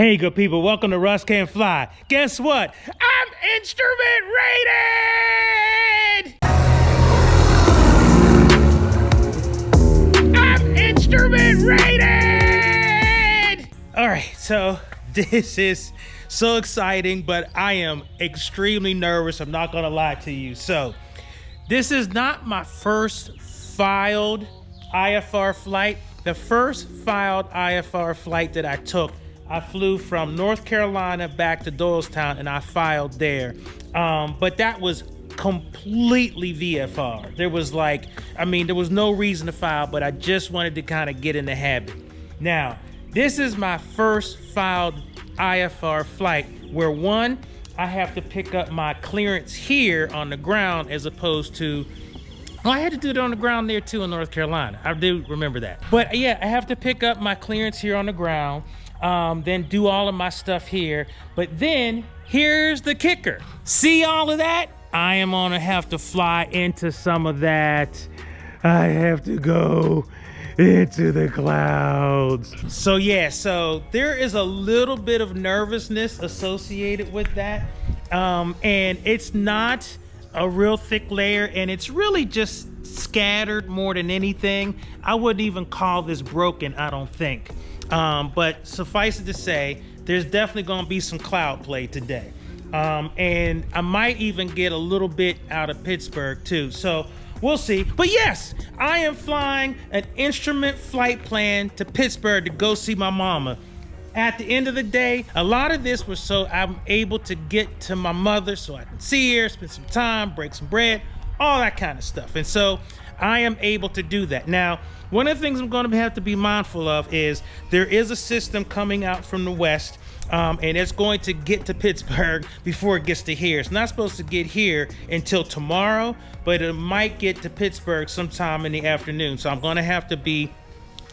Hey, good people, welcome to Russ Can Fly. Guess what? I'm instrument rated! I'm instrument rated! All right, so this is so exciting, but I am extremely nervous. I'm not gonna lie to you. So this is not my first filed IFR flight. The first filed IFR flight that I took, I flew from North Carolina back to Doylestown and I filed there. But that was completely VFR. There was there was no reason to file, but I just wanted to kind of get in the habit. Now, this is my first filed IFR flight where one, I have to pick up my clearance here on the ground as opposed to, well, I had to do it on the ground there too in North Carolina. I do remember that. But yeah, I have to pick up my clearance here on the ground, then do all of my stuff here. But then here's the kicker. See all of that? I am gonna have to fly into some of that. I have to go into the clouds. So yeah, so there is a little bit of nervousness associated with that. And it's not a real thick layer, and it's really just scattered more than anything. I wouldn't even call this broken, I don't think. But suffice it to say, there's definitely gonna be some cloud play today. And I might even get a little bit out of Pittsburgh too. So we'll see. But yes, I am flying an instrument flight plan to Pittsburgh to go see my mama. At the end of the day, a lot of this was so I'm able to get to my mother so I can see her, spend some time, break some bread, all that kind of stuff. And so I am able to do that. Now, one of the things I'm going to have to be mindful of is there is a system coming out from the west, and it's going to get to Pittsburgh before it gets to here. It's not supposed to get here until tomorrow, but it might get to Pittsburgh sometime in the afternoon. So I'm going to have to be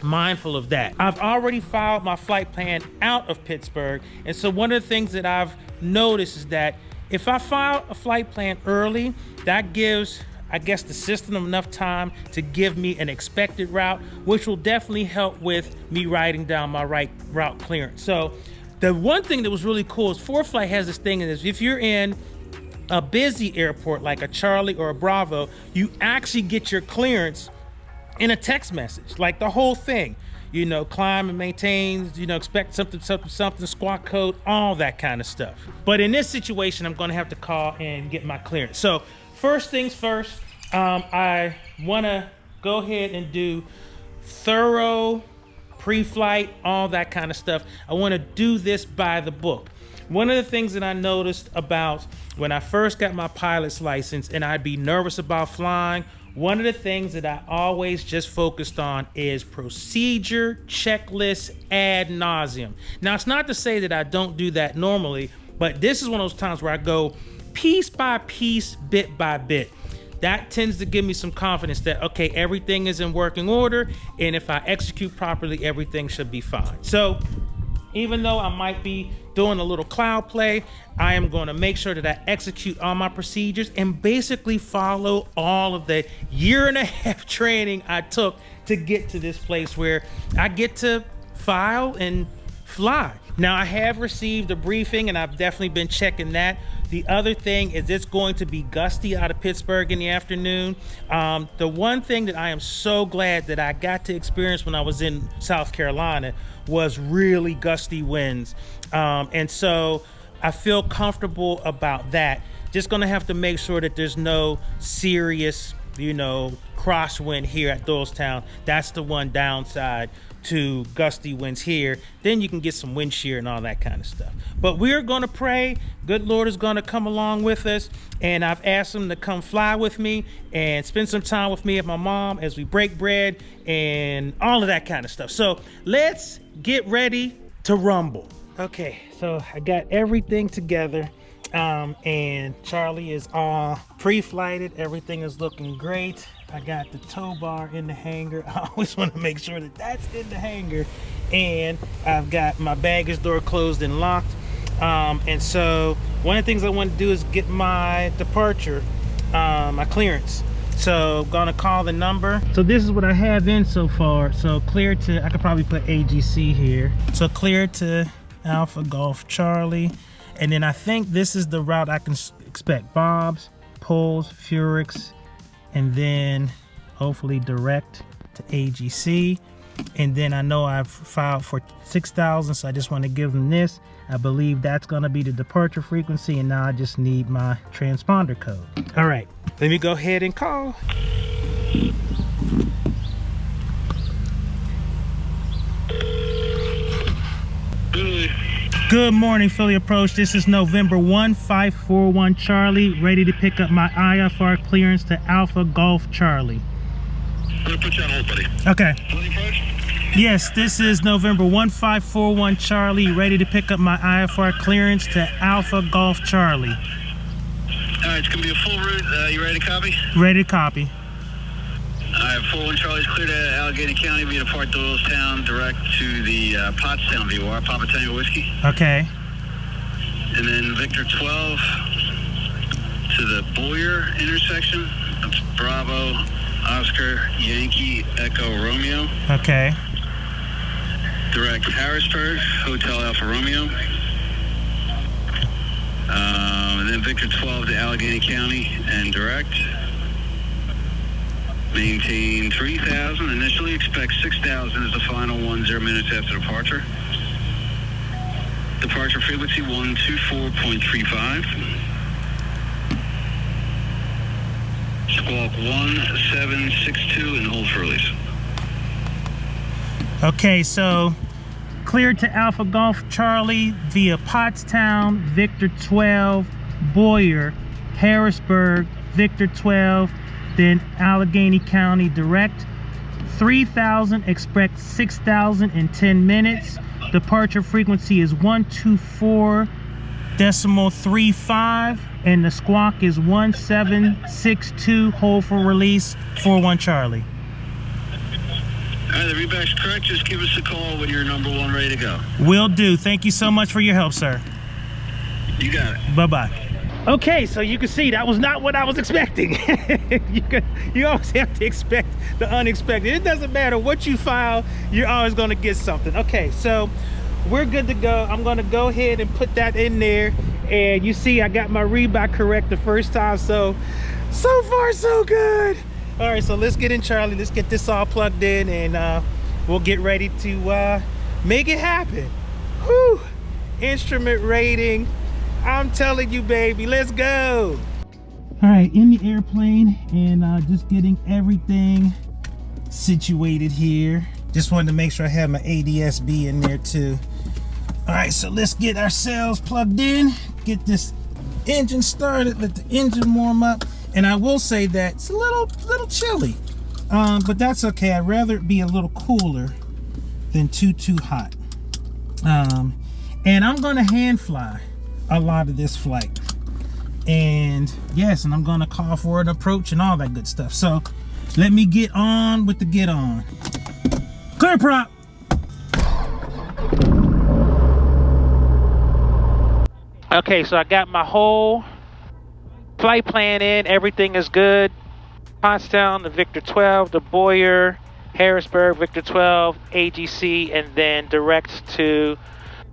mindful of that. I've already filed my flight plan out of Pittsburgh, and so one of the things that I've noticed is that if I file a flight plan early, that gives, I guess, the system enough time to give me an expected route, which will definitely help with me writing down my route clearance. So the one thing that was really cool is ForeFlight has this thing is if you're in a busy airport like a Charlie or a Bravo, you actually get your clearance in a text message, like the whole thing, you know, climb and maintain, you know, expect something, squawk code, all that kind of stuff. But in this situation, I'm going to have to call and get my clearance. So first things first, I want to go ahead and do thorough pre-flight, all that kind of stuff. I want to do this by the book. One of the things that I noticed about when I first got my pilot's license and I'd be nervous about flying, one of the things that I always just focused on is procedure, checklist, ad nauseum. Now, it's not to say that I don't do that normally, but this is one of those times where I go piece by piece, bit by bit. That tends to give me some confidence that, okay, everything is in working order, and if I execute properly, everything should be fine. So even though I might be doing a little cloud play, I am going to make sure that I execute all my procedures and basically follow all of the year-and-a-half training I took to get to this place where I get to file and fly. Now, I have received a briefing and I've definitely been checking that. The other thing is it's going to be gusty out of Pittsburgh in the afternoon. The one thing that I am so glad that I got to experience when I was in South Carolina was really gusty winds. And so I feel comfortable about that. Just gonna have to make sure that there's no serious, you know, crosswind here at Doylestown. That's the one downside to gusty winds here. Then you can get some wind shear and all that kind of stuff. But we're gonna pray. Good Lord is gonna come along with us. And I've asked him to come fly with me and spend some time with me and my mom as we break bread and all of that kind of stuff. So let's get ready to rumble. Okay, so I got everything together. And Charlie is all pre-flighted. Everything is looking great. I got the tow bar in the hangar. I always want to make sure that that's in the hangar. And I've got my baggage door closed and locked. And so one of the things I want to do is get my departure, my clearance. So gonna call the number. So this is what I have in so far. So clear to, I could probably put AGC here. So clear to Alpha Golf Charlie. And then I think this is the route I can expect. Bob's, Poles, Furix, and then hopefully direct to AGC. And then I know I've filed for 6,000, so I just want to give them this. I believe that's going to be the departure frequency, and now I just need my transponder code. All right, let me go ahead and call. Good morning, Philly Approach. This is November 1541 Charlie, ready to pick up my IFR clearance to Alpha Golf Charlie. I'm gonna put you on hold, buddy. Okay. Philly Approach? Yes, this is November 1541 Charlie, ready to pick up my IFR clearance to Alpha Golf Charlie. All right, it's gonna be a full route. You ready to copy? Ready to copy. All right, 41 Charlie's clear to Allegheny County via Port Doylestown, direct to the Pottstown VOR, Papa Tango Whiskey. Okay. And then Victor 12 to the Boyer intersection. That's Bravo, Oscar, Yankee, Echo, Romeo. Okay. Direct Harrisburg, Hotel Alpha Romeo. And then Victor 12 to Allegheny County and direct. Maintain 3,000. Initially expect 6,000 as the final 10 minutes after departure. Departure frequency 124.35. Squawk 1762 and hold for release. Okay, so cleared to Alpha Golf Charlie via Pottstown, Victor 12, Boyer, Harrisburg, Victor 12, then Allegheny County direct. 3,000, expect 6,000 in 10 minutes. Departure frequency is 124.35, and the squawk is 1762. Hold for release, 41 Charlie. All right, the readback's correct. Just give us a call when you're number one ready to go. Will do. Thank you so much for your help, sir. You got it. Bye-bye. Okay, so you can see that was not what I was expecting. You always have to expect the unexpected. It doesn't matter what you file, you're always going to get something. Okay, so we're good to go. I'm going to go ahead and put that in there. And you see I got my readback correct the first time, so far so good. All right, so let's get in, Charlie. Let's get this all plugged in, and we'll get ready to make it happen. Whew. Instrument rating. I'm telling you, baby, let's go. All right, in the airplane, and just getting everything situated here. Just wanted to make sure I have my ADS-B in there too. All right, so let's get ourselves plugged in, get this engine started, let the engine warm up. And I will say that it's a little chilly, but that's okay. I'd rather it be a little cooler than too hot. And I'm gonna hand fly a lot of this flight, and yes, and I'm gonna call for an approach and all that good stuff. So let me get on with the get on. Clear prop. Okay, so I got my whole flight plan in. Everything is good. Pottstown, the Victor 12, the Boyer, Harrisburg, Victor 12, AGC, and then direct to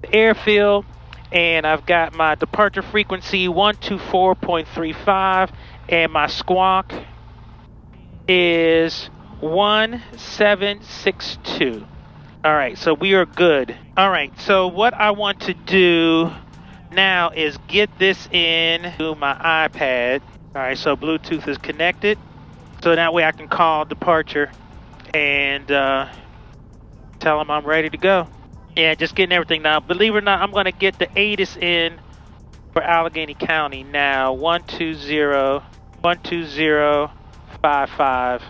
the airfield. And I've got my departure frequency 124.35, and my squawk is 1762. All right, so we are good. All right, so what I want to do now is get this in to my iPad. All right, so Bluetooth is connected, so that way I can call departure and tell them I'm ready to go. Yeah, just getting everything now. Believe it or not, I'm going to get the ATIS in for Allegheny County now. 120.55.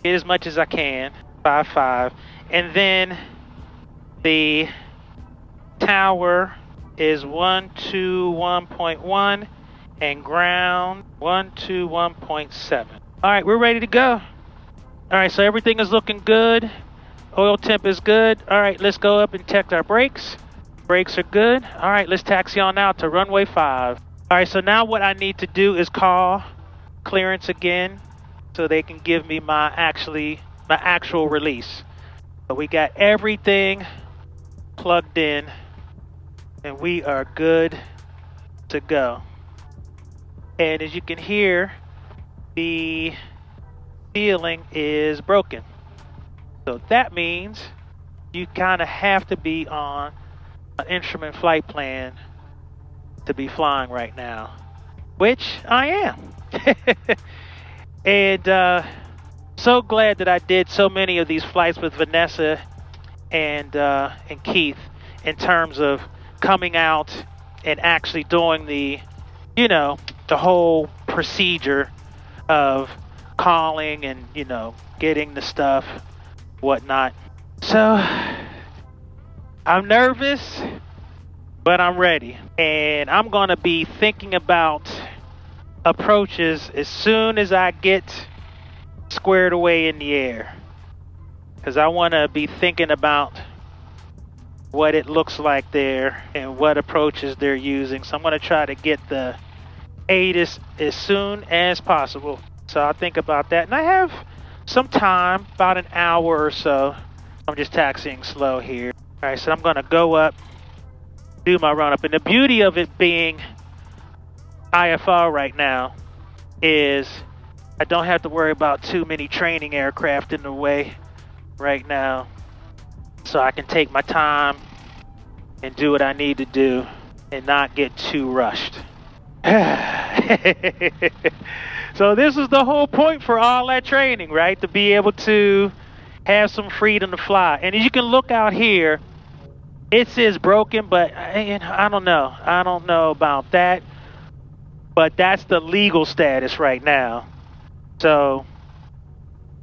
Get as much as I can. 55. And then the tower is 121.1 and ground 121.7. All right, we're ready to go. All right, so everything is looking good. Oil temp is good. All right, let's go up and check our brakes. Brakes are good. All right, let's taxi on out to runway 5. All right, so now what I need to do is call clearance again so they can give me my actual release. So we got everything plugged in. And we are good to go. And as you can hear, the ceiling is broken. So that means you kind of have to be on an instrument flight plan to be flying right now, which I am. And so glad that I did so many of these flights with Vanessa and Keith in terms of coming out and actually doing the whole procedure of calling and, getting the stuff, whatnot. So I'm nervous, but I'm ready. And I'm going to be thinking about approaches as soon as I get squared away in the air. Because I want to be thinking about what it looks like there and what approaches they're using. So I'm going to try to get the ATIS as soon as possible. So I'll think about that. And I have some time, about an hour or so. I'm just taxiing slow here. All right, so I'm going to go up, do my run up. And the beauty of it being IFR right now is I don't have to worry about too many training aircraft in the way right now. So I can take my time and do what I need to do and not get too rushed. So this is the whole point for all that training, right? To be able to have some freedom to fly. And as you can look out here, it says broken, but I don't know. I don't know about that. But that's the legal status right now. So,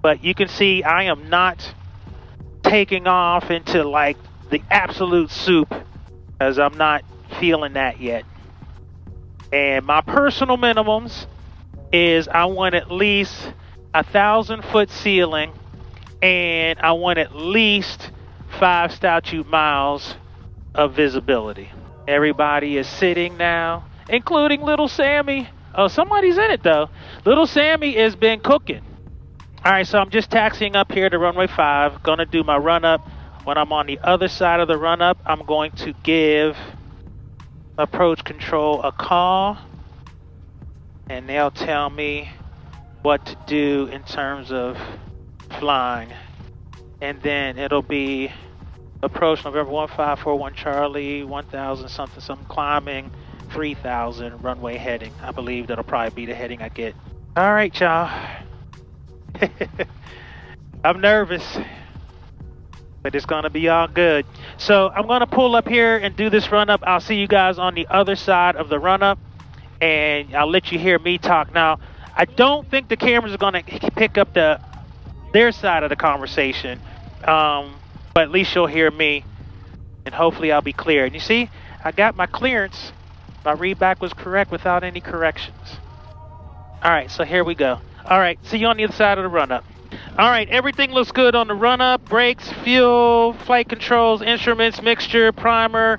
but you can see I am not taking off into like the absolute soup, as I'm not feeling that yet. And my personal minimums is I want at least 1,000-foot ceiling, and I want at least 5 statute miles of visibility. Everybody is sitting now, including little Sammy. Oh, somebody's in it though. Little Sammy has been cooking. All right, so I'm just taxiing up here to runway 5. Gonna do my run up. When I'm on the other side of the run up, I'm going to give approach control a call, and they'll tell me what to do in terms of flying. And then it'll be approach November 1541 Charlie, 1000 something climbing, 3000 runway heading. I believe that'll probably be the heading I get. All right, y'all. I'm nervous, but it's gonna be all good. So I'm gonna pull up here and do this run up. I'll see you guys on the other side of the run up, and I'll let you hear me talk. Now, I don't think the cameras are gonna pick up their side of the conversation, but at least you'll hear me, and hopefully I'll be clear. And you see, I got my clearance. My readback was correct without any corrections. All right, so here we go. All right, see you on the other side of the run up. All right, everything looks good on the run up. Brakes, fuel, flight controls, instruments, mixture, primer,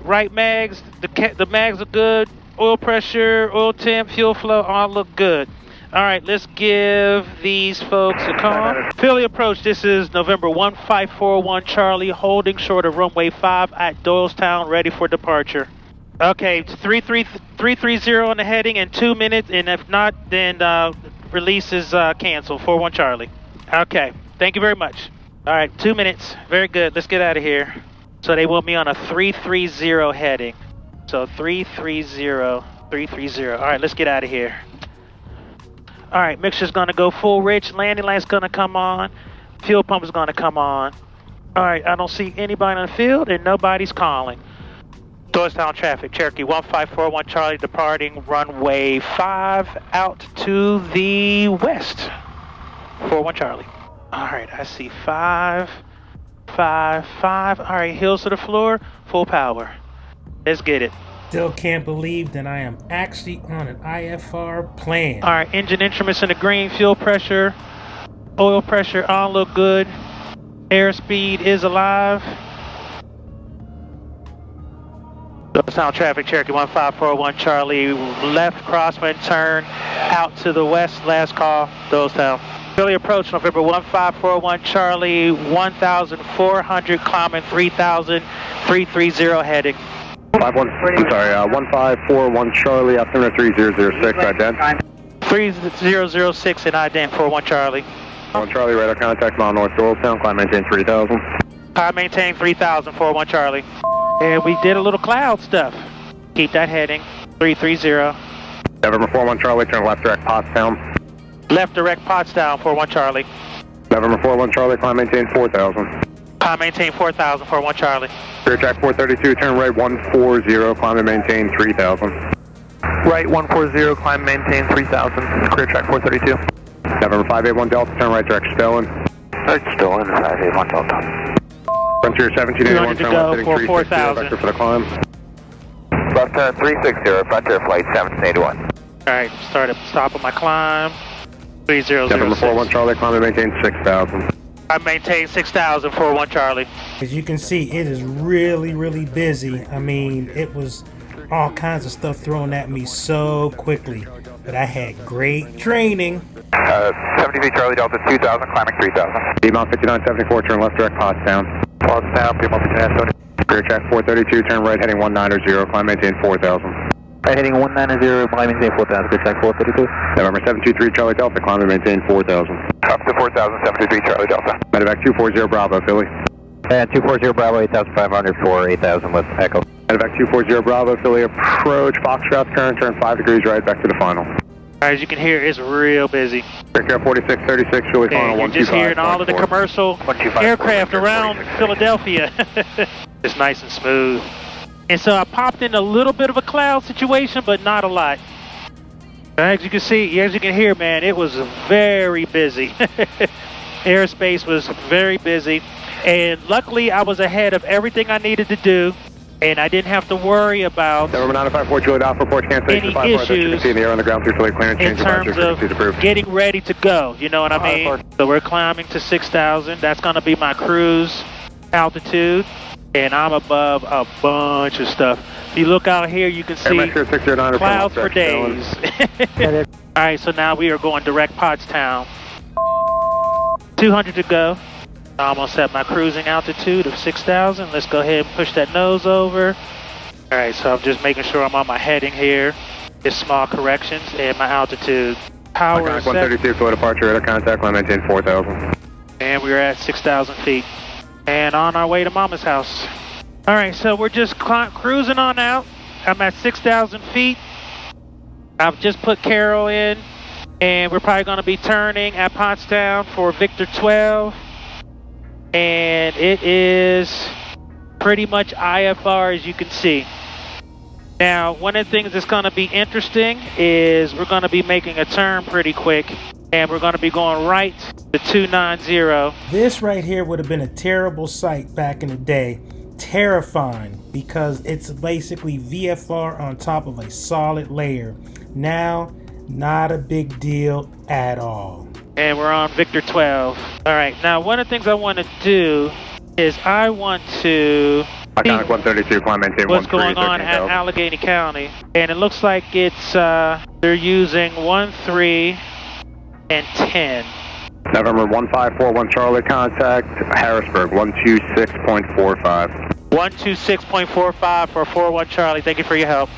right mags. The mags are good. Oil pressure, oil temp, fuel flow, all look good. All right, let's give these folks a call. Philly approach, this is November 1541 Charlie, holding short of runway 5 at Doylestown, ready for departure. Okay, 330 on the heading in 2 minutes, and if not, then release is canceled, 41 Charlie. Okay, thank you very much. All right, 2 minutes, very good, let's get out of here. So they want me on a 330 heading. So 330. All right, let's get out of here. All right, mixture's gonna go full rich, landing light's gonna come on, fuel pump is gonna come on. All right, I don't see anybody on the field and nobody's calling. Doylestown traffic, Cherokee 1541 Charlie departing runway 5 out to the west. 41 Charlie. All right, I see 5. All right, heels to the floor, full power. Let's get it. Still can't believe that I am actually on an IFR plane. All right, engine instruments in the green, fuel pressure, oil pressure, all look good. Airspeed is alive. Doylestown traffic, Cherokee 1541 Charlie, left crosswind turn out to the west, last call, Doylestown. Philly approach, November 1541 Charlie, 1400 climbing, 3000, 330 heading. 1541 Charlie, altimeter 3006, ident. 3006 and ident 41 Charlie. 1 Charlie, radar contact, mile north to Old Town, climb maintain 3000. I maintain 3000, 41 Charlie. And we did a little cloud stuff. Keep that heading, 330. November 41 Charlie, turn left direct Pottstown. Left direct Pottstown, 41 Charlie. November 41 Charlie, climb maintain 4000. I maintain 4000, 41 Charlie. Clear track 432, turn right 140, climb and maintain 3000. Right 140, climb maintain 3000, clear track 432. November 581 Delta, turn right direct Stellan. Right Stellan, 581 Delta. Frontier 1781, turn left heading 360, vector for the climb. Left turn 360, Frontier flight 1781. Alright, stop on my climb. 3006. November 41 Charlie, climb and maintain 6000. I maintain 6000, 41 Charlie. As you can see, it is really, really busy. I mean, it was all kinds of stuff thrown at me so quickly, but I had great training. 73 Charlie Delta 2000, climbing 3000. D-mount 5974, turn left direct Pottstown. Pottstown, D-mount 5970. Clear track 432, turn right heading 190, climb maintain 4000. Right heading 190, climb maintain 4000, clear track 432. November 723 Charlie Delta, climb and maintain 4000. Up to 4000, 73 Charlie Delta. Medevac 240 Bravo, Philly. And 240 Bravo, 8500 for 8000 with Echo. Medevac 240 Bravo, Philly, approach Foxtrot current, turn 5 degrees right, back to the final. As you can hear, it's real busy. Aircraft 4636, Philly, final 125. You're just hearing all of the commercial aircraft around Philadelphia. It's nice and smooth. And so I popped in a little bit of a cloud situation, but not a lot. As you can see, as you can hear, man, it was very busy. Airspace was very busy. And luckily, I was ahead of everything I needed to do. And I didn't have to worry about November 954 Juliet Alpha, report cancellation any 5 that you can see in the air on the ground through Philly clearance, in change terms of getting ready to go. You know what I mean? So we're climbing to 6,000. That's going to be my cruise altitude. And I'm above a bunch of stuff. If you look out here, you can see clouds for days. All right, so now we are going direct Pottstown. 200 to go. I almost at my cruising altitude of 6,000. Let's go ahead and push that nose over. All right, so I'm just making sure I'm on my heading here. Just small corrections and my altitude. Power is 132 for departure, radar contact, line maintain 4,000. And we're at 6,000 feet. And on our way to Mama's house. All right, so we're just cruising on out. I'm at 6,000 feet. I've just put Carol in, and we're probably going to be turning at Pottstown for Victor 12. And it is pretty much IFR, as you can see. Now, one of the things that's going to be interesting is we're going to be making a turn pretty quick. And we're going to be going right to 290. This right here would have been a terrible sight back in the day. Terrifying, because it's basically VFR on top of a solid layer. Now, not a big deal at all. And we're on Victor 12. All right, now one of the things I want to do is I want to see 132, climb maintain what's going on at Allegheny County. And it looks like it's, they're using 13 and 10. November 1541 Charlie, contact Harrisburg 126.45. 126.45 for 41 Charlie. Thank you for your help.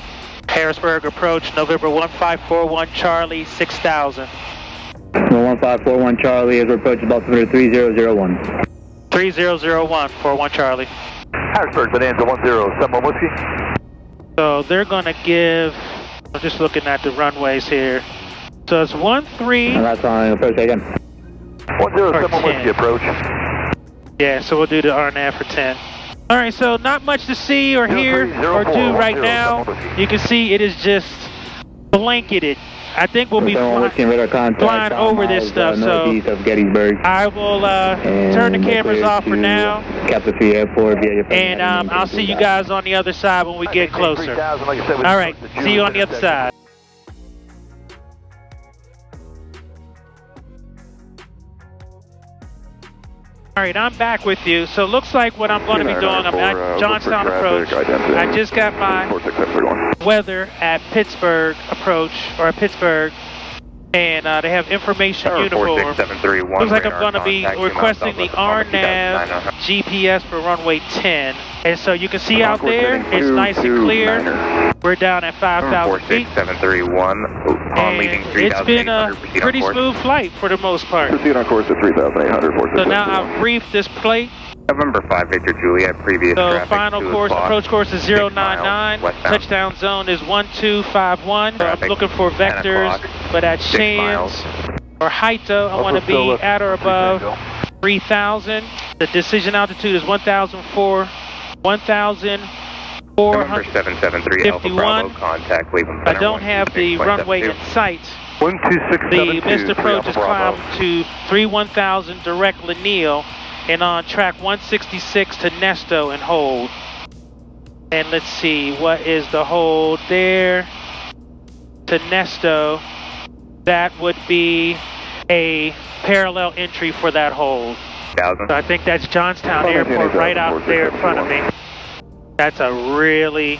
Harrisburg approach, November 1541 Charlie, 6,000. 1541 Charlie is approaching altimeter 3001. 3001, 41 Charlie. Harrisburg, Bonanza 1071 Whiskey. So they're going to give, I'm just looking at the runways here. So it's 13. And that's on approach again. 1071 Whiskey approach. Yeah, so we'll do the RNAV for 10. All right, so not much to see or hear or do right now. You can see it is just blanketed. I think we'll be flying over this stuff, so I will turn the cameras off for now, and I'll see you guys on the other side when we get closer. All right, see you on the other side. All right, I'm back with you. So it looks like what I'm going to be doing, I'm at Johnstown approach. I just got my weather at Pittsburgh approach, or at Pittsburgh. And they have information uniform. 46731. Looks like I'm going to be requesting the RNAV GPS for runway 10. And so you can see out there, it's nice and clear. We're down at 5,000 feet. 46731. On leading 3,800. It's been a pretty smooth flight for the most part. Proceed on course at 3,800. So now I've briefed this plate. November 5 Victor Juliet, previous So traffic final course, approach course is 099. Touchdown zone is 1251. So I'm looking for vectors, but at Shands or Haito, I want to be at or above 3,000. The decision altitude is 1,451. Contact, I don't have the runway in sight. 12672. The missed approach is climbed to 31,000 direct Lanille and on track 166 to Nesto and hold. And let's see, what is the hold there? To Nesto, that would be a parallel entry for that hold. So I think that's Johnstown Airport right out there in front of me. That's a really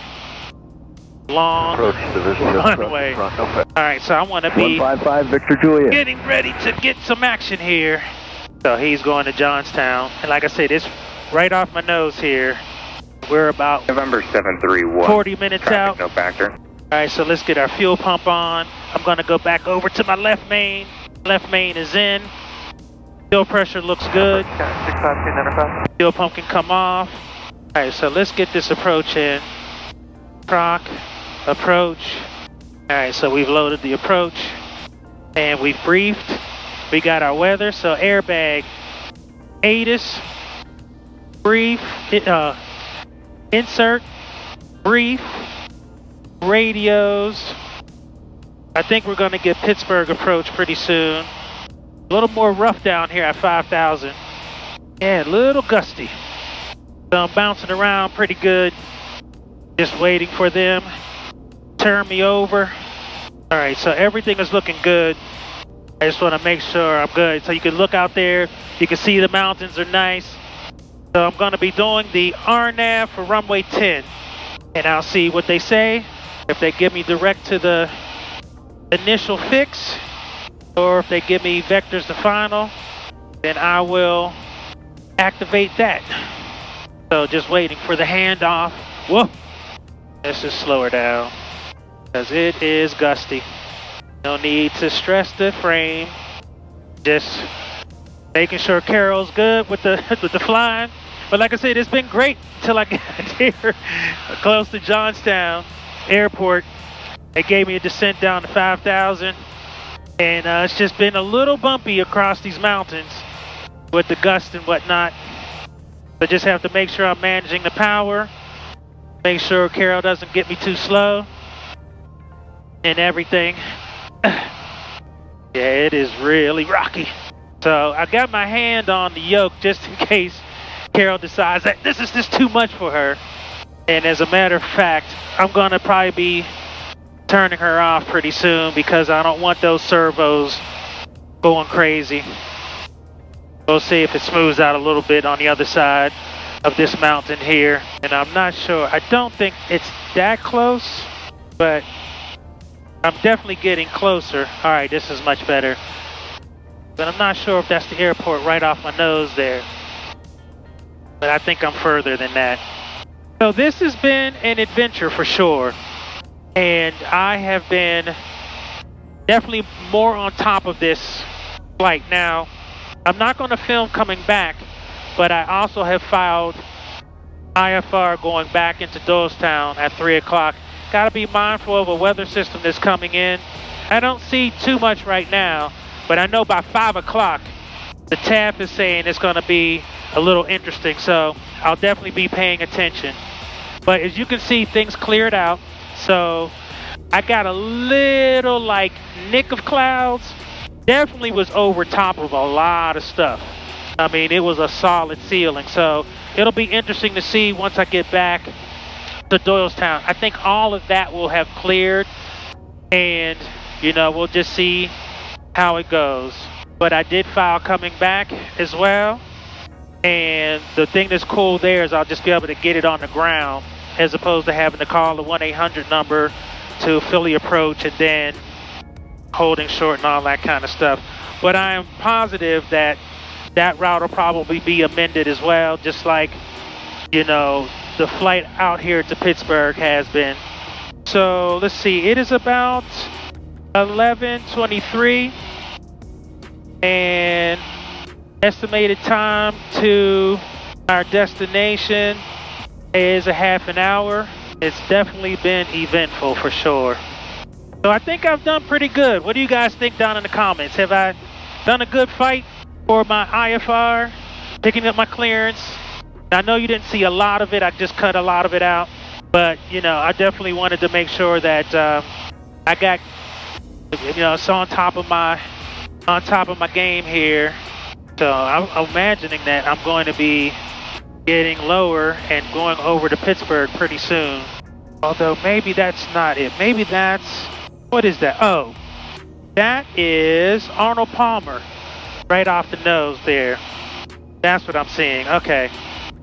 long runway. Alright, so I want to be 155 Victor Juliet. getting ready to get some action here. So he's going to Johnstown. And like I said, it's right off my nose here. We're about November 731. 40 minutes out. No factor. Alright, so let's get our fuel pump on. I'm going to go back over to my left main. Left main is in. Fuel pressure looks good. Fuel pump can come off. Alright, so let's get this approach in. Proc, approach. Alright, so we've loaded the approach. And we've briefed. We got our weather, so airbag, ATIS, brief, insert, brief, radios. I think we're going to get Pittsburgh approach pretty soon. A little more rough down here at 5,000. Yeah, a little gusty. So I'm bouncing around pretty good. Just waiting for them. Turn me over. All right, so everything is looking good. I just want to make sure I'm good. So you can look out there. You can see the mountains are nice. So I'm going to be doing the RNAV for runway 10. And I'll see what they say. If they give me direct to the initial fix, or if they give me vectors to final, then I will activate that. So just waiting for the handoff. Whoa. Let's just slow her down, because it is gusty. No need to stress the frame. Just making sure Carol's good with the flying. But like I said, it's been great until I got here close to Johnstown Airport. They gave me a descent down to 5,000. And it's just been a little bumpy across these mountains with the gust and whatnot. So just have to make sure I'm managing the power. Make sure Carol doesn't get me too slow. And everything. Yeah, it is really rocky. So I got my hand on the yoke just in case Carol decides that this is just too much for her. And as a matter of fact, I'm going to probably be turning her off pretty soon because I don't want those servos going crazy. We'll see if it smooths out a little bit on the other side of this mountain here. And I'm not sure. I don't think it's that close, but I'm definitely getting closer. All right, this is much better. But I'm not sure if that's the airport right off my nose there. But I think I'm further than that. So this has been an adventure for sure. And I have been definitely more on top of this flight. Now, I'm not going to film coming back, but I also have filed IFR going back into Doylestown at 3 o'clock. Got to be mindful of a weather system that's coming in. I don't see too much right now, but I know by 5 o'clock, the TAF is saying it's going to be a little interesting, so I'll definitely be paying attention. But as you can see, things cleared out, so I got a little like nick of clouds. Definitely was over top of a lot of stuff. I mean, it was a solid ceiling, so it'll be interesting to see once I get back to Doylestown. I think all of that will have cleared, and you know, we'll just see how it goes. But I did file coming back as well, and the thing that's cool there is I'll just be able to get it on the ground as opposed to having to call the 1-800 number to Philly approach and then holding short and all that kind of stuff. But I am positive that that route will probably be amended as well, just like, you know, the flight out here to Pittsburgh has been. So let's see, it is about 11:23 and estimated time to our destination is a half an hour. It's definitely been eventful for sure. So I think I've done pretty good. What do you guys think down in the comments? Have I done a good fight for my IFR, picking up my clearance? I know you didn't see a lot of it. I just cut a lot of it out. But, you know, I definitely wanted to make sure that I got, you know, so on top of my game here. So I'm imagining that I'm going to be getting lower and going over to Pittsburgh pretty soon. Although maybe that's not it. Maybe that's, what is that? Oh, that is Arnold Palmer right off the nose there. That's what I'm seeing. Okay.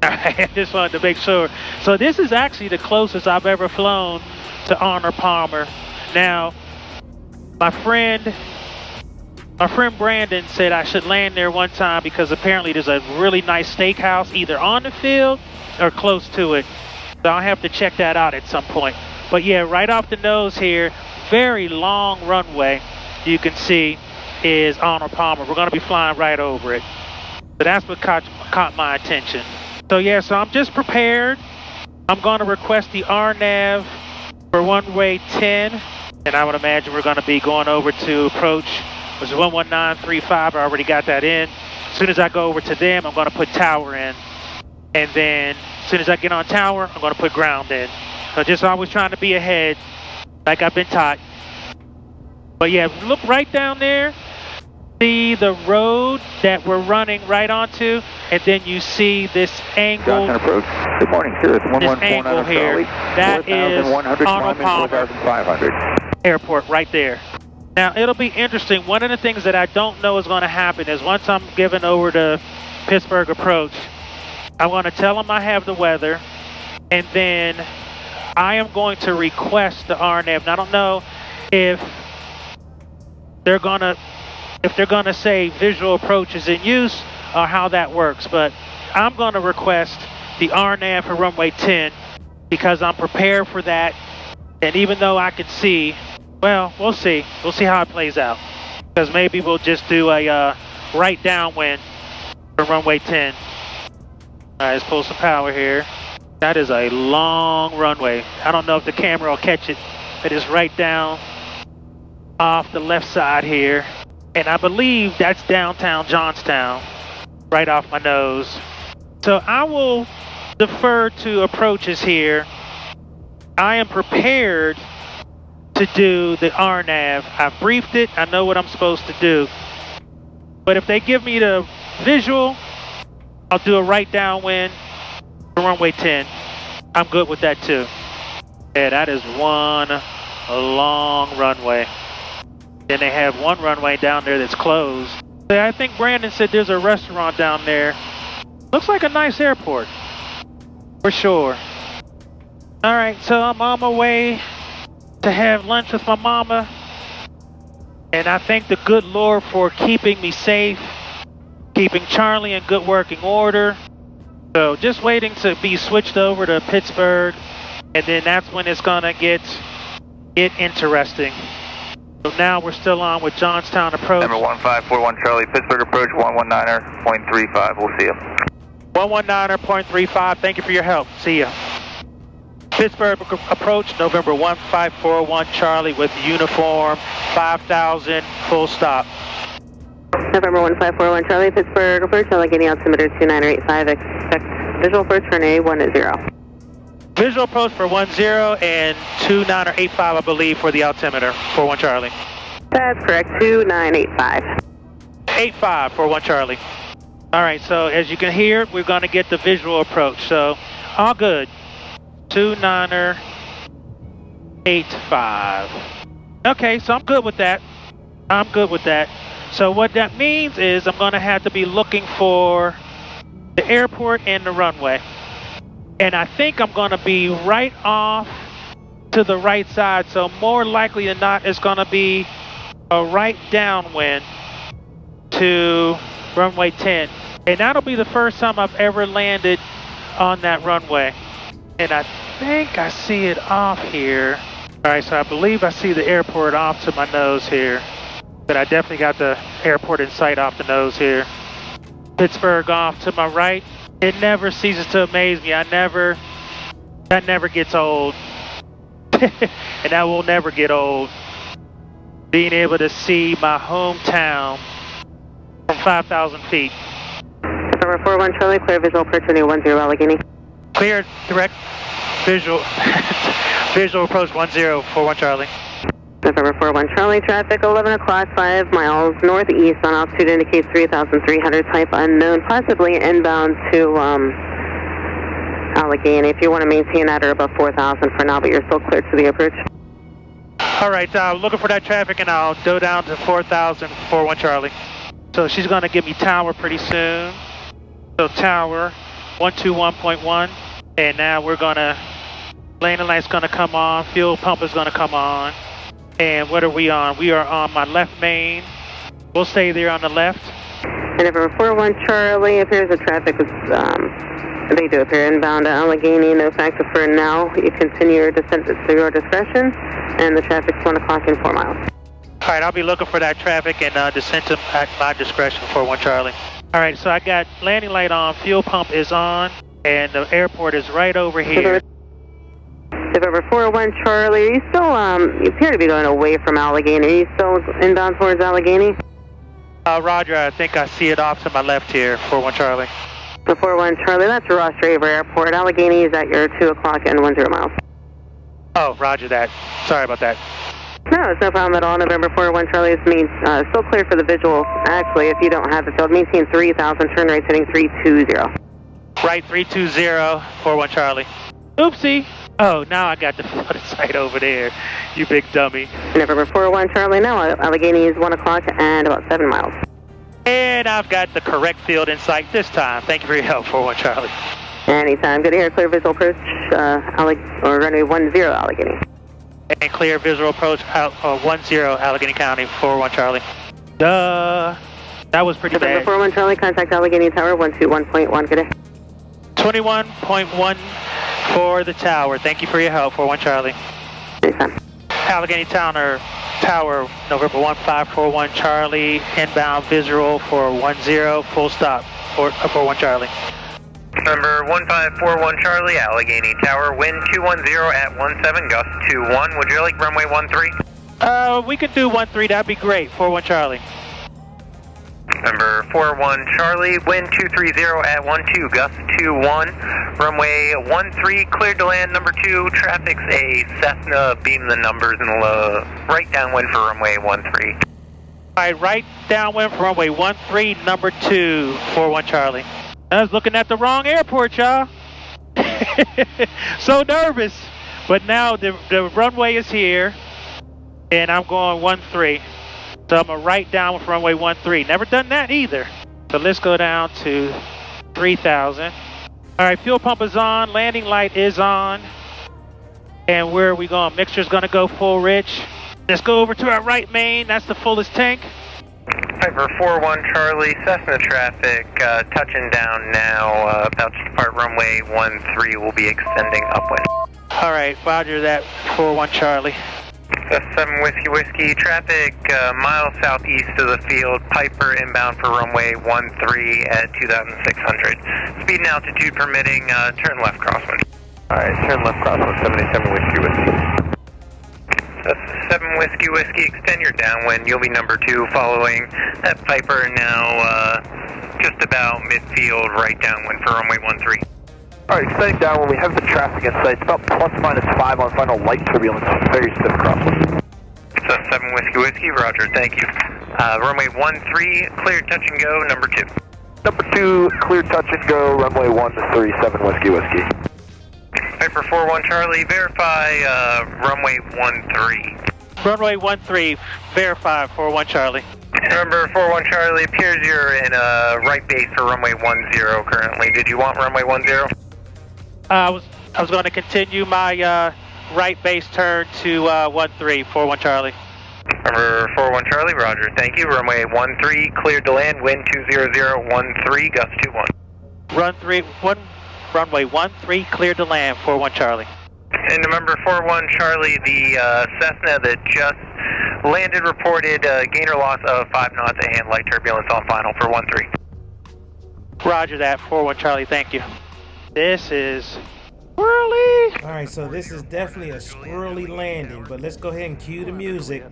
I just wanted to make sure. So this is actually the closest I've ever flown to Arnold Palmer. Now, my friend Brandon said I should land there one time because apparently there's a really nice steakhouse either on the field or close to it. So I'll have to check that out at some point. But yeah, right off the nose here, very long runway you can see is Arnold Palmer. We're going to be flying right over it. So that's what caught my attention. So yeah, so I'm just prepared. I'm going to request the RNAV for runway 10. And I would imagine we're going to be going over to approach, which is 11935. I already got that in. As soon as I go over to them, I'm going to put tower in. And then as soon as I get on tower, I'm going to put ground in. So just always trying to be ahead, like I've been taught. But yeah, look right down there. See the road that we're running right onto, and then you see this angle. Johnson approach. Good morning, sir. It's 114 here. That is Arnold Palmer Airport right there. Now it'll be interesting. One of the things that I don't know is going to happen is once I'm given over to Pittsburgh approach, I'm going to tell them I have the weather, and then I am going to request the RNAV. And I don't know if they're going to say visual approach is in use or how that works, but I'm going to request the RNAV for runway 10 because I'm prepared for that. And even though I can see, well, we'll see how it plays out, because maybe we'll just do a right downwind for runway 10. All right, let's pull some power here. That is a long runway. I don't know if the camera will catch it. It is right down off the left side here. And I believe that's downtown Johnstown, right off my nose. So I will defer to approaches here. I am prepared to do the RNAV. I've briefed it. I know what I'm supposed to do. But if they give me the visual, I'll do a right downwind for runway 10. I'm good with that too. Yeah, that is one long runway. Then they have one runway down there that's closed. I think Brandon said there's a restaurant down there. Looks like a nice airport, for sure. All right, so I'm on my way to have lunch with my mama. And I thank the good Lord for keeping me safe, keeping Charlie in good working order. So just waiting to be switched over to Pittsburgh. And then that's when it's gonna get interesting. So now we're still on with Johnstown approach. Number 1541 Charlie, Pittsburgh approach 119.35. We'll see you. 119.35. Thank you for your help. See ya. Pittsburgh approach November 1541 Charlie with uniform 5000 full stop. November 1541 Charlie, Pittsburgh approach, Allegheny altimeter 2985. Expect visual approach for an A10. Visual approach for 10 and 2985, I believe, for the altimeter, 41 Charlie. That's correct, 2985. 85, 41 Charlie. All right, so as you can hear, we're going to get the visual approach. So, all good. 2985. Okay, so I'm good with that. I'm good with that. So what that means is I'm going to have to be looking for the airport and the runway. And I think I'm going to be right off to the right side. So more likely than not, it's going to be a right downwind to runway 10. And that'll be the first time I've ever landed on that runway. And I think I see it off here. All right, so I believe I see the airport off to my nose here. But I definitely got the airport in sight off the nose here. Pittsburgh off to my right. It never ceases to amaze me. That never gets old. And that will never get old. Being able to see my hometown from 5,000 feet. November 41 Charlie, clear visual approach 10 Allegheny. Clear direct visual visual approach 1041 Charlie. November 41 Charlie, traffic 11 o'clock, 5 miles northeast on altitude indicates 3,300, type unknown, possibly inbound to Allegheny. If you want to maintain that or above 4,000 for now, but you're still cleared to the approach. All right, looking for that traffic and I'll go down to 4,000 41 Charlie. So she's going to give me tower pretty soon. So tower 121.1, and now we're going to, landing light's going to come on, fuel pump is going to come on. And what are we on? We are on my left main. We'll stay there on the left. And November 41 Charlie, appears the traffic is, they do appear inbound to Allegheny, no factor for now. You continue your descent at your discretion, and the traffic's 1 o'clock in 4 miles. All right, I'll be looking for that traffic and descent at my discretion for 1 Charlie. All right, so I got landing light on, fuel pump is on, and the airport is right over here. November 41 Charlie, are you still, you appear to be going away from Allegheny. Are you still inbound towards Allegheny? Roger, I think I see it off to my left here, 41 Charlie. The 41 Charlie, that's Russ Raver Airport. Allegheny is at your 2 o'clock and 10 miles. Oh, roger that. Sorry about that. No, it's no problem at all. November 41 Charlie is still clear for the visual. Actually, if you don't have the field, maintain 3,000, turn right heading 320. Right, 320, 41 Charlie. Oopsie. Oh, now I got the field in sight over there, you big dummy. November 41 Charlie, now Allegheny is 1 o'clock and about 7 miles. And I've got the correct field in sight this time. Thank you for your help, 41 Charlie. Anytime. Good to hear. Clear visual approach, runway 10 Allegheny. And clear visual approach 10 Allegheny County, 41 Charlie. Duh. That was pretty bad. November 41 Charlie, contact Allegheny Tower 121.1. Good day. 21.1 for the tower. Thank you for your help, 41 Charlie. Anytime. Allegheny Tower, November 1541 Charlie, inbound visual for 10, full stop for 1 Charlie. Number 1541 Charlie, Allegheny Tower, wind 210 at 17, gust 21. Would you like runway 13? We can do 13, that'd be great, 41 Charlie. Number 41 Charlie, wind 230 at 12, gust 21. Runway 13, cleared to land. Number 2, traffic's a Cessna, beam the numbers in the right downwind for runway 13. All right, right downwind for runway 13, number 2, 41 Charlie. I was looking at the wrong airport, y'all. So nervous. But now the runway is here, and I'm going 13. So I'm going to right down for runway 13. Never done that either. So let's go down to 3,000. All right, fuel pump is on. Landing light is on. And where are we going? Mixture's going to go full rich. Let's go over to our right main. That's the fullest tank. Number 41 Charlie, Cessna traffic, touching down now, about to depart runway 13, will be extending upwind. All right, roger that, 41 Charlie. 7 Whiskey, traffic miles southeast of the field, Piper inbound for runway 13 at 2,600. Speed and altitude permitting, turn left crosswind. Alright, turn left crosswind, 77 Whiskey. That's 7 Whiskey, extend your downwind. You'll be number 2 following that Piper now just about midfield, right downwind for runway 13. Alright, extending downwind, we have the traffic in sight. It's about ±5 on final light turbulence, very stiff crosswind. So 7 Whiskey, roger, thank you. Runway 13, clear touch and go, number 2. Number 2, clear touch and go, runway 13, 7 Whiskey. Piper 41 Charlie, verify runway 13. Runway 13, verify 41 Charlie. Remember 41 Charlie, appears you're in right base for runway 10 currently. Did you want runway 10? I was going to continue my right base turn to 13, 41 Charlie. Number 41 Charlie, roger, thank you. Runway 13, cleared to land, wind 20013, gust 21. Runway 13, cleared to land, 41 Charlie. And November 41 Charlie, the Cessna that just landed reported gainer loss of 5 knots and light turbulence on final for 13. Roger that, 41 Charlie, thank you. This is squirrely. All right, so this is definitely a squirrely landing, but let's go ahead and cue the music.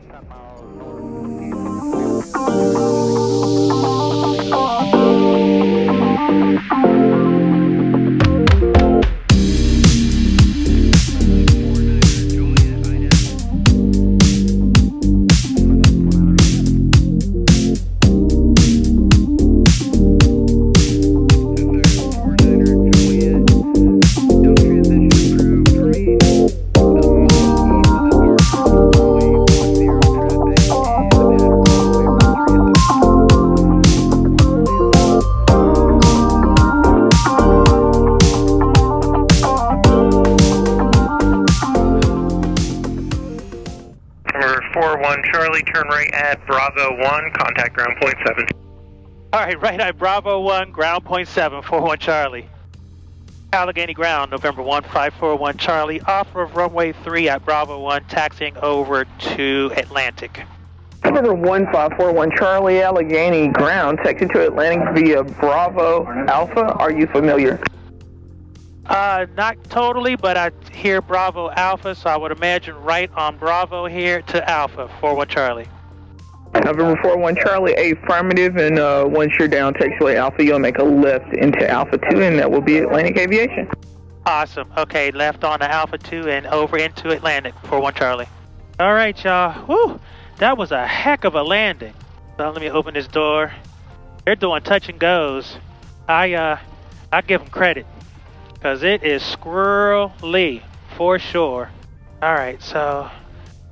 Turn right at Bravo 1, contact ground point 7. Alright, right at Bravo 1, ground point 7, 41 Charlie. Allegheny ground, November 1541 Charlie, off of runway 3 at Bravo 1, taxiing over to Atlantic. November 1541 Charlie, Allegheny ground, taxi to Atlantic via Bravo Alpha. Are you familiar? Not totally, but I hear Bravo Alpha, so I would imagine right on Bravo here to Alpha, 41 Charlie. November 41 Charlie, affirmative, and once you're down taxiway Alpha, you'll make a left into Alpha 2, and that will be Atlantic Aviation. Awesome. Okay, left on to Alpha 2 and over into Atlantic, 41 Charlie. All right, y'all. Woo! That was a heck of a landing. So let me open this door. They're doing touch and goes. I give them credit, because it is squirrely for sure. All right, so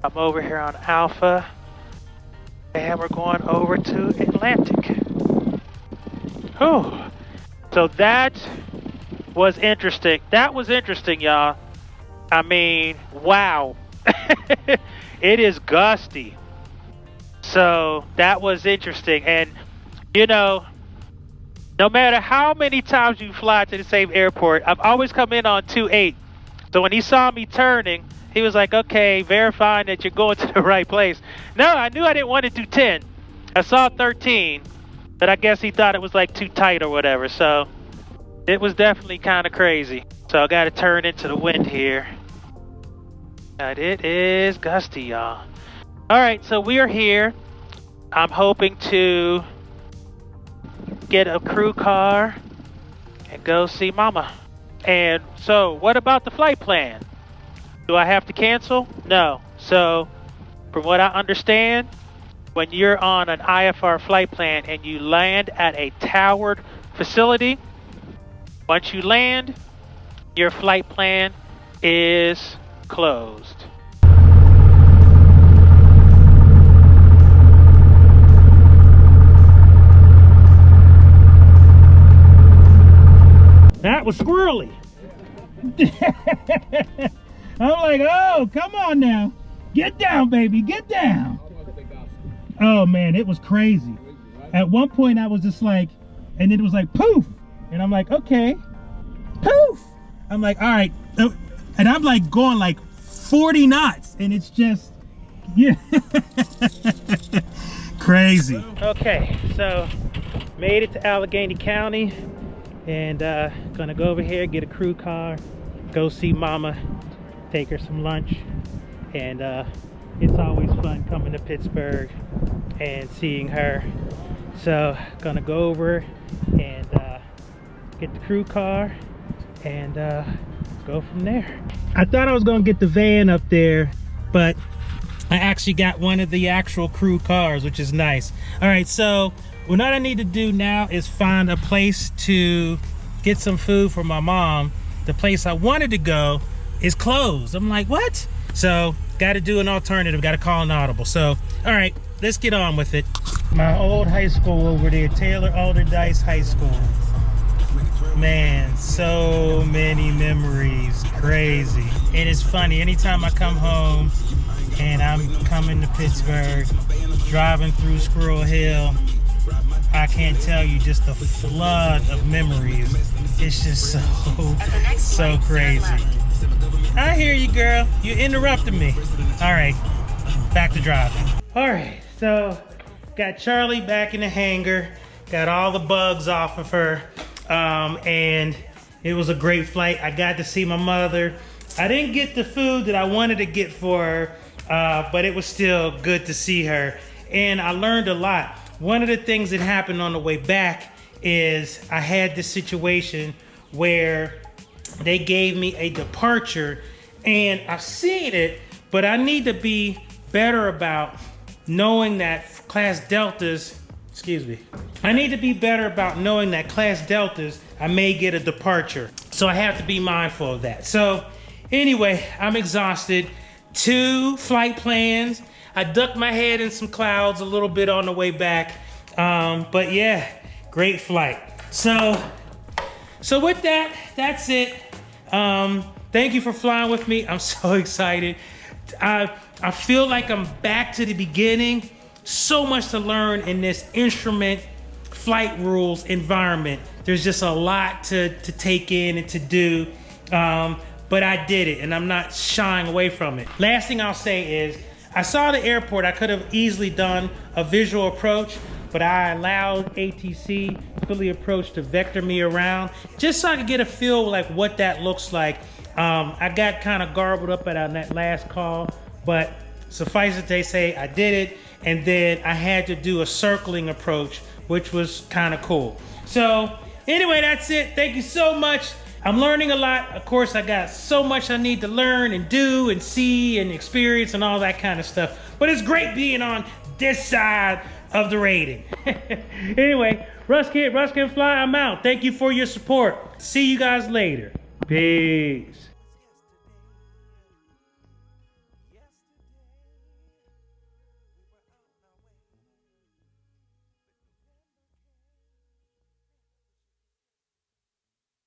I'm over here on Alpha, and we're going over to Atlantic. Oh, so that was interesting. That was interesting, y'all. I mean, wow. It is gusty. So that was interesting. And, you know, no matter how many times you fly to the same airport, I've always come in on 28. So when he saw me turning, he was like, okay, verifying that you're going to the right place. No, I knew I didn't want to do 10. I saw 13, but I guess he thought it was like too tight or whatever. So it was definitely kind of crazy. So I got to turn into the wind here. And it is gusty, y'all. All right, so we are here. I'm hoping to get a crew car and go see Mama. And so what about the flight plan? Do I have to cancel? No. So from what I understand, when you're on an IFR flight plan and you land at a towered facility, once you land, your flight plan is closed. That was squirrely. I'm like, oh, come on now. Get down, baby, get down. Oh man, it was crazy. At one point I was just like, and then it was like, poof. And I'm like, okay, poof. I'm like, all right. And I'm like going like 40 knots. And it's just, yeah. Crazy. Okay, so made it to Allegheny County. And gonna go over here, get a crew car, go see Mama, take her some lunch. And it's always fun coming to Pittsburgh and seeing her. So gonna go over and get the crew car and go from there. I thought I was gonna get the van up there, but I actually got one of the actual crew cars, which is nice. All right, so what I need to do now is find a place to get some food for my mom. The place I wanted to go is closed. I'm like, what? So got to do an alternative, got to call an audible. So, all right, let's get on with it. My old high school over there, Taylor Alderdice High School. Man, so many memories, crazy. It is funny, anytime I come home and I'm coming to Pittsburgh, driving through Squirrel Hill, I can't tell you, just the flood of memories. It's just so crazy. I hear you, girl. You interrupted me. All right, back to driving. All right, so got Charlie back in the hangar, got all the bugs off of her, and it was a great flight. I got to see my mother. I didn't get the food that I wanted to get for her, but it was still good to see her. And I learned a lot. One of the things that happened on the way back is I had this situation where they gave me a departure, and I've seen it, but I need to be better about knowing that class deltas, I need to be better about knowing that class deltas, I may get a departure. So I have to be mindful of that. So anyway, I'm exhausted. 2 flight plans. I ducked my head in some clouds a little bit on the way back. But yeah, great flight. So with that, that's it. Thank you for flying with me. I'm so excited. I feel like I'm back to the beginning. So much to learn in this instrument flight rules environment. There's just a lot to take in and to do. But I did it, and I'm not shying away from it. Last thing I'll say is, I saw the airport. I could have easily done a visual approach, but I allowed ATC, Philly Approach, to vector me around, just so I could get a feel like what that looks like. I got kind of garbled up on that last call, but suffice it to say, I did it, and then I had to do a circling approach, which was kind of cool. So anyway, that's it. Thank you so much. I'm learning a lot. Of course, I got so much I need to learn and do and see and experience and all that kind of stuff. But it's great being on this side of the rating. Anyway, Russ Can Fly, I'm out. Thank you for your support. See you guys later. Peace.